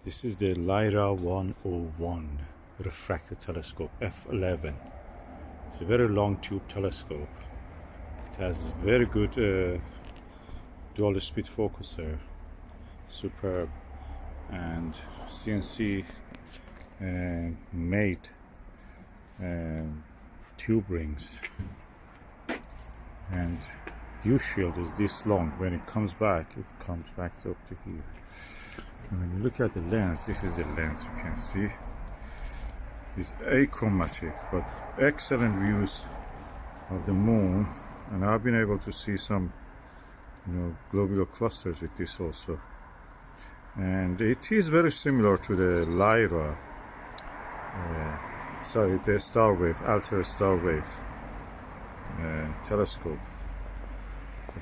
This is the Lyra 101 refractor telescope f11. It's a very long tube telescope. It has very good dual speed focuser, superb, and CNC made tube rings, and view shield is this long. When it comes back up to here. And when you look at the lens, this is the lens, you can see it's achromatic, but excellent views of the moon, and I've been able to see some globular clusters with this also. And it is very similar to the Lyra, the star wave, alter star wave telescope,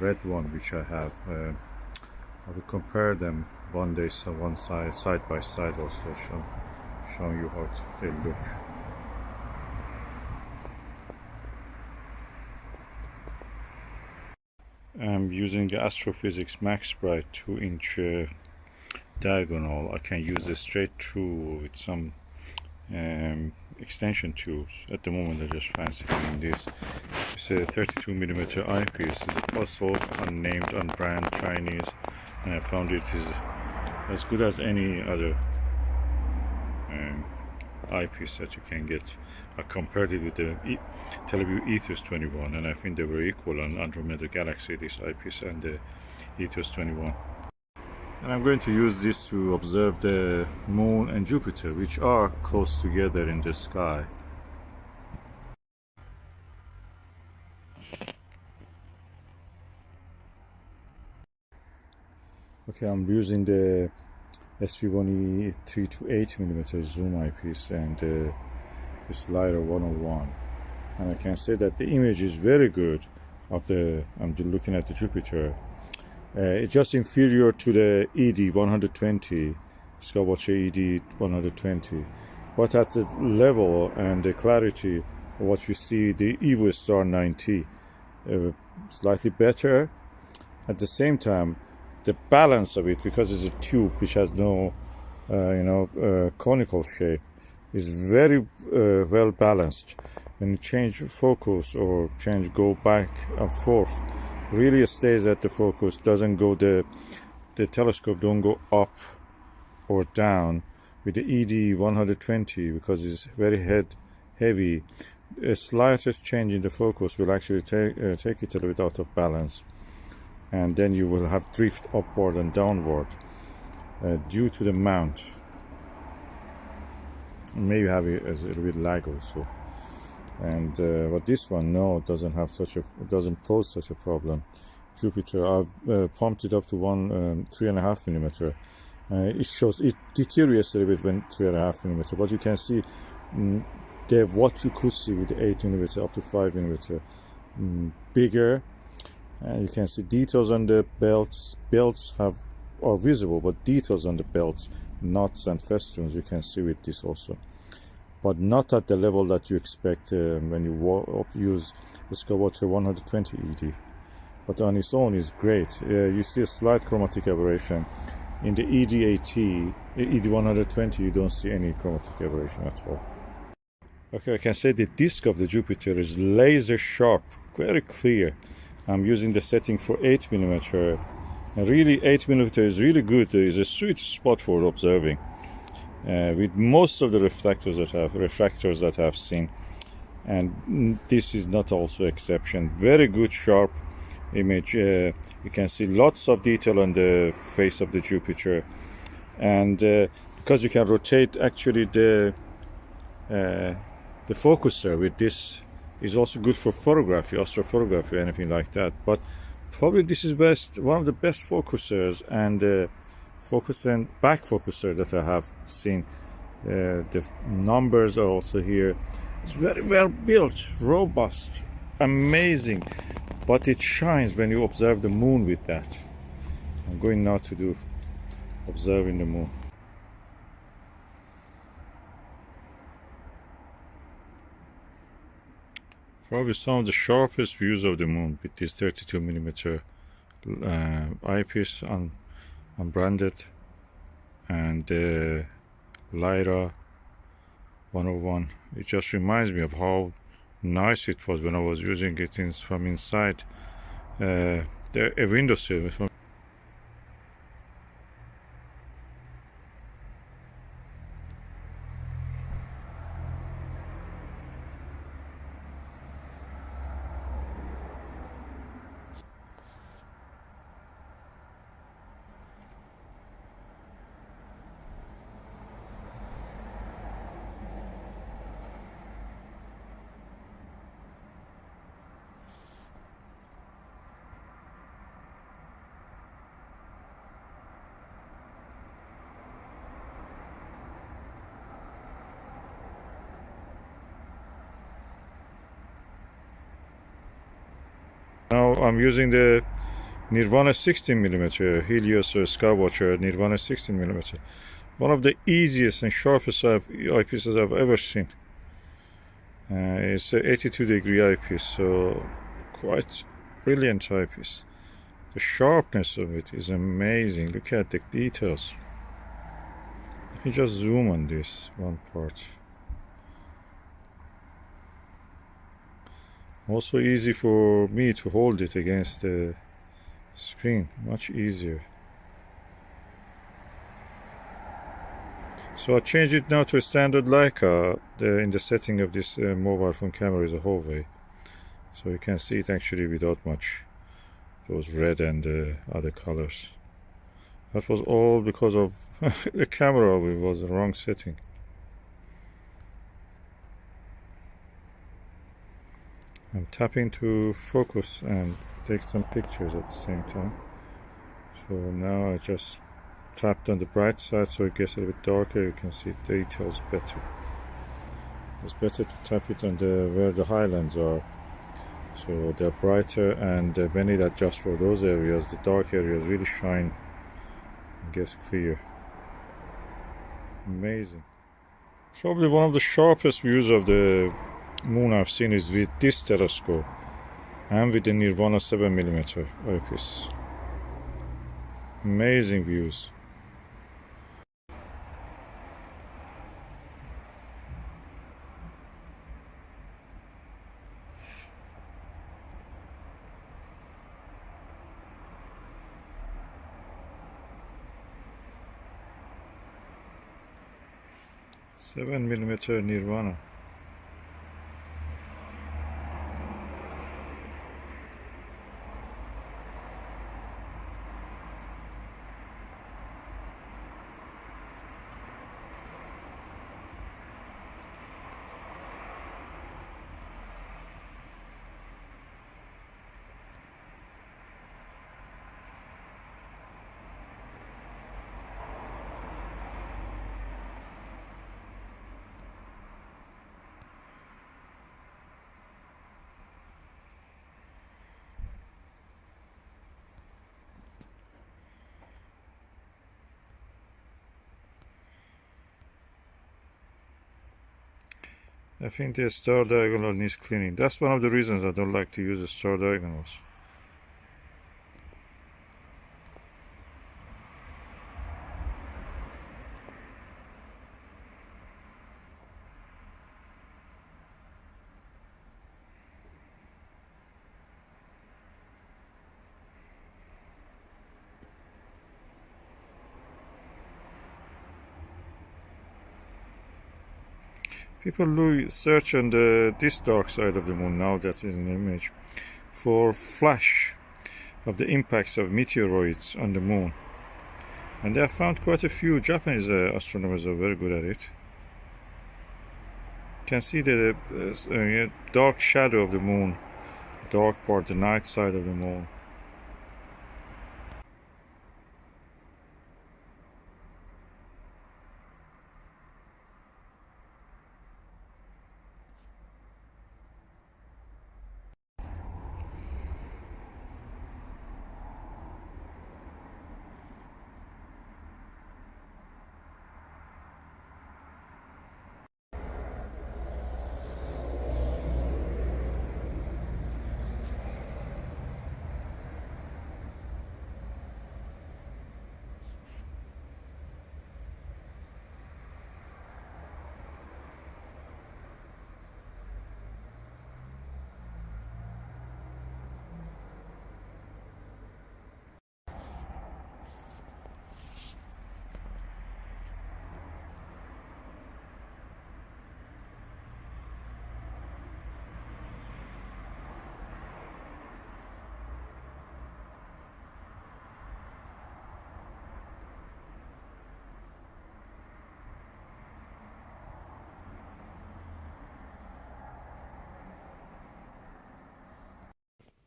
red one, which I have. I will compare them one day, so one side by side, also showing you how they look. I'm using the Astro-Physics Everbright 2-inch diagonal. I can use a straight through with some extension tubes. At the moment I just fancy doing this. It's a 32mm eyepiece. It's a Plössl, unnamed, unbranded Chinese, and I found it is as good as any other eyepiece that you can get. I compared it with the Teleview Ethos 21, and I think they were equal on Andromeda Galaxy, this eyepiece and the Ethos 21. And I'm going to use this to observe the moon and Jupiter, which are close together in the sky. Okay, I'm using the SVBony 3 to 8mm zoom eyepiece and this Lyra 101, and I can say that the image is very good of the. I'm looking at the Jupiter. It's just inferior to the ED 120, Skywatcher ED 120, but at the level and the clarity of what you see, the EVO Star 90 slightly better. At the same time, the balance of it, because it's a tube which has no conical shape, is very well balanced. When you change focus or go back and forth, really stays at the focus, doesn't go the telescope don't go up or down. With the ED 120, because it's very heavy, a slightest change in the focus will actually take it a little bit out of balance, and then you will have drift upward and downward due to the mount. Maybe have a little bit lag also. And but this one, no, it doesn't have it doesn't pose such a problem. Jupiter, I've pumped it up to 3.5mm. It deteriorates a little bit when 3.5mm, but you can see what you could see with the 8mm up to 5mm bigger. And you can see details on the belts. Belts are visible, but details on the belts, knots and festoons, you can see with this also, but not at the level that you expect when you use the Skywatcher 120 ED. But on its own is great. You see a slight chromatic aberration. In the ED 120, you don't see any chromatic aberration at all. Okay, I can say the disk of the Jupiter is laser sharp, very clear. I'm using the setting for 8mm, and really 8mm is really good. It's a sweet spot for observing with most of the refractors that I've seen, and this is not also exception. Very good sharp image. You can see lots of detail on the face of the Jupiter, and because you can rotate actually the focuser with this, is also good for photography, astrophotography, anything like that. But probably this is one of the best focusers and focus and back focuser that I have seen. The numbers are also here. It's very well built, robust, amazing. But it shines when you observe the moon with that. I'm going now to do observing the moon. Probably some of the sharpest views of the moon with this 32mm eyepiece, unbranded, and Lyra 101. It just reminds me of how nice it was when I was using it from inside a windowsill. Now I'm using the Nirvana 16mm Helios Skywatcher Nirvana 16mm. One of the easiest and sharpest eyepieces I've ever seen. It's an 82-degree eyepiece, so quite brilliant eyepiece. The sharpness of it is amazing. Look at the details. Let me just zoom on this one part. Also easy for me to hold it against the screen, much easier. So I changed it now to a standard Leica. In the setting of this mobile phone camera is a Huawei, so you can see it actually without much those red and other colors. That was all because of the camera. It was the wrong setting. I'm tapping to focus and take some pictures at the same time. So now I just tapped on the bright side so it gets a little bit darker. You can see details better. It's better to tap it on where the highlands are, so they're brighter, and when it adjusts for those areas, the dark areas really shine and gets clear. Amazing. Probably one of the sharpest views of the moon I've seen is with this telescope and with the Nirvana 7mm eyepiece. Amazing views. Seven millimeter Nirvana. I think the star diagonal needs cleaning. That's one of the reasons I don't like to use the star diagonals. People search on this dark side of the moon, now that is an image, for flash of the impacts of meteoroids on the moon. And they have found quite a few. Japanese astronomers are very good at it. You can see the dark shadow of the moon, dark part, the night side of the moon.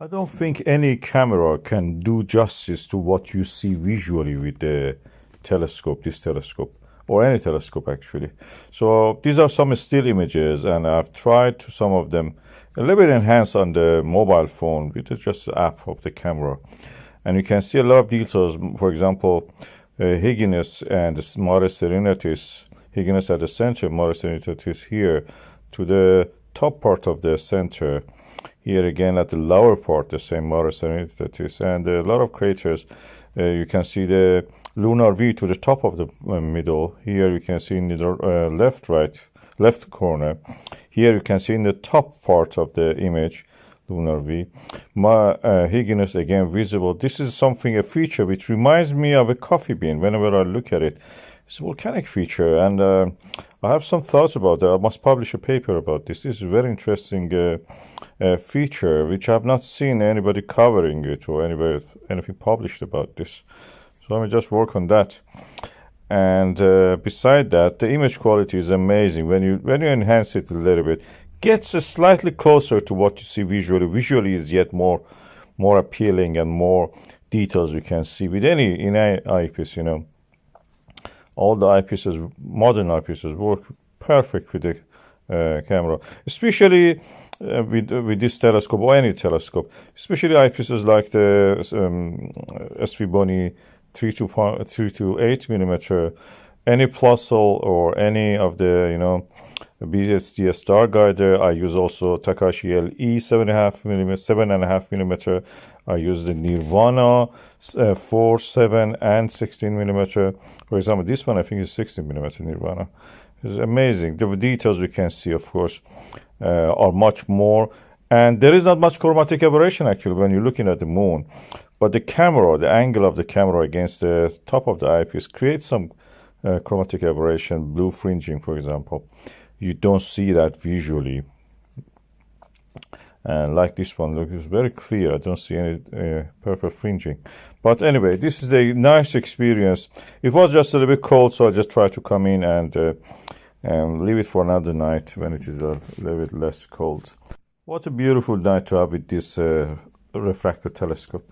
I don't think any camera can do justice to what you see visually with the telescope, this telescope, or any telescope actually. So these are some still images, and I've tried to some of them a little bit enhanced on the mobile phone, which is just the app of the camera. And you can see a lot of details. For example, Helios and the Mare Serenitatis, Helios at the center, Mare Serenitatis here to the top part of the center. Here again at the lower part, the same Mare Serenitatis, and a lot of craters. You can see the Lunar V to the top of the middle. Here you can see in the left corner. Here you can see in the top part of the image, Lunar V. Helios again visible. This is something, a feature which reminds me of a coffee bean whenever I look at it. It's a volcanic feature, and I have some thoughts about that. I must publish a paper about this. This is a very interesting feature which I have not seen anybody covering it or anything published about this. So let me just work on that. And beside that, the image quality is amazing. When you enhance it a little bit, gets slightly closer to what you see visually. Visually is yet more appealing and more details you can see with any eyepiece. You know, all the eyepieces, modern eyepieces, work perfect with the camera, especially with this telescope or any telescope, especially eyepieces like the SVBony 3 to 8 millimeter, any Plössl or any of the BSD star guider. I use also Takahashi LE 7.5 millimeter. I use the Nirvana 4, 7, and 16 millimeter. For example, this one I think is 16 millimeter Nirvana. It's amazing. The details we can see, of course, are much more. And there is not much chromatic aberration actually when you're looking at the moon. But the camera, the angle of the camera against the top of the eyepiece creates some chromatic aberration, blue fringing, for example. You don't see that visually. And like this one, look, it's very clear. I don't see any purple fringing. But anyway, this is a nice experience. It was just a little bit cold, so I just tried to come in and leave it for another night when it is a little bit less cold. What a beautiful night to have with this refractor telescope.